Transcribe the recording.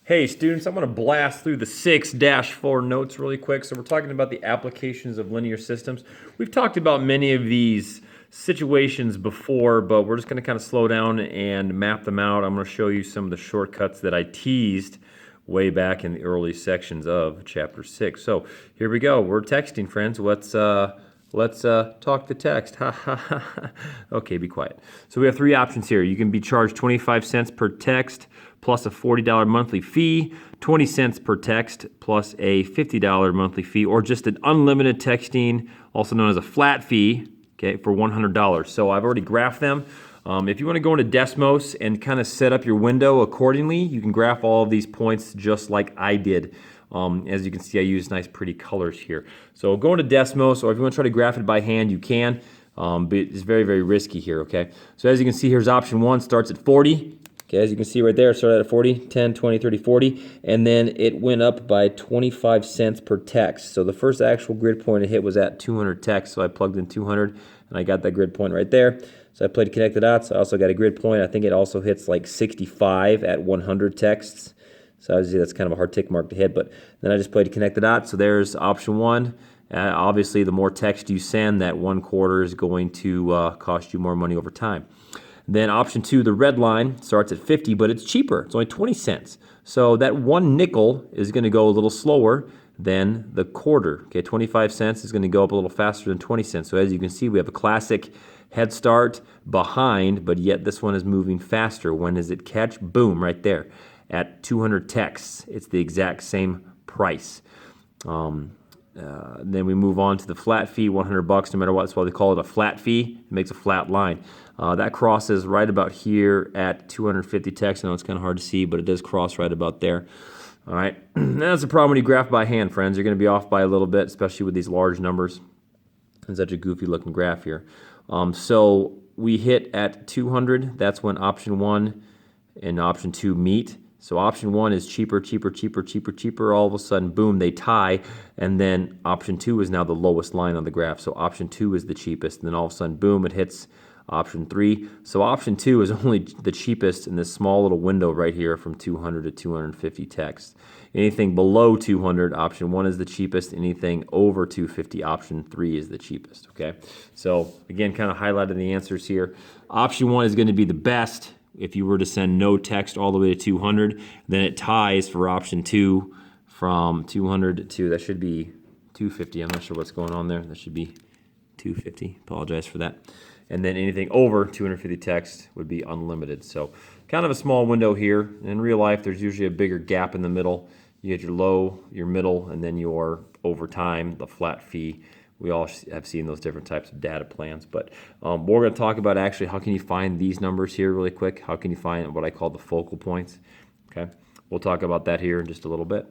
Hey students, I'm going to blast through the 6-4 notes really quick. So we're talking about the applications of linear systems. We've talked about many of these situations before, but we're just going to kind of slow down and map them out. I'm going to show you some of the shortcuts that I teased way back in the early sections of chapter 6. So here we go. We're texting, friends. Let's talk the text. Ha ha ha. Okay, be quiet. So we have three options here. You can be charged 25 cents per text plus a $40 monthly fee, 20 cents per text plus a $50 monthly fee, or just an unlimited texting, also known as a flat fee, okay, for $100. So I've already graphed them. If you want to go into Desmos and kind of set up your window accordingly, you can graph all of these points just like I did. As you can see, I use nice pretty colors here. So go into Desmos, or if you want to try to graph it by hand, you can, but it's very, very risky here, okay? So as you can see, here's option 1, starts at 40. Okay, as you can see right there, it started at 40, 10, 20, 30, 40, and then it went up by 25 cents per text. So the first actual grid point it hit was at 200 texts, so I plugged in 200, and I got that grid point right there. So I played connect the dots. I also got a grid point. I think it also hits like 65 at 100 texts. So obviously that's kind of a hard tick mark to hit, but then I just played to connect the dots. So there's option 1. Obviously, the more text you send, that 1/4 is going to cost you more money over time. Then option 2, the red line, starts at 50, but it's cheaper. It's only 20 cents. So that 1 nickel is going to go a little slower than the quarter. Okay, 25 cents is going to go up a little faster than 20 cents. So as you can see, we have a classic head start behind, but yet this one is moving faster. When does it catch? Boom, right there. At 200 texts, it's the exact same price. Then we move on to the flat fee, $100 no matter what. That's why they call it a flat fee. It makes a flat line. That crosses right about here at 250 texts. I know it's kind of hard to see, but it does cross right about there. All right, that's the problem when you graph by hand, friends. You're going to be off by a little bit, especially with these large numbers. It's such a goofy looking graph here. So we hit at 200. That's when option 1 and option 2 meet. So option 1 is cheaper, cheaper, cheaper, cheaper, cheaper. All of a sudden, boom, they tie. And then option 2 is now the lowest line on the graph. So option 2 is the cheapest. And then all of a sudden, boom, it hits option 3. So option 2 is only the cheapest in this small little window right here from 200 to 250 texts. Anything below 200, option 1 is the cheapest. Anything over 250, option 3 is the cheapest, okay? So again, kind of highlighting the answers here. Option 1 is going to be the best. If you were to send no text all the way to 200, then it ties for option 2 from 200 to, that should be 250. I'm not sure what's going on there. That should be 250. Apologize for that. And then anything over 250 text would be unlimited. So kind of a small window here. In real life, there's usually a bigger gap in the middle. You get your low, your middle, and then your overtime, the flat fee. We all have seen those different types of data plans, but we're going to talk about actually how can you find these numbers here really quick. How can you find what I call the focal points? Okay, we'll talk about that here in just a little bit.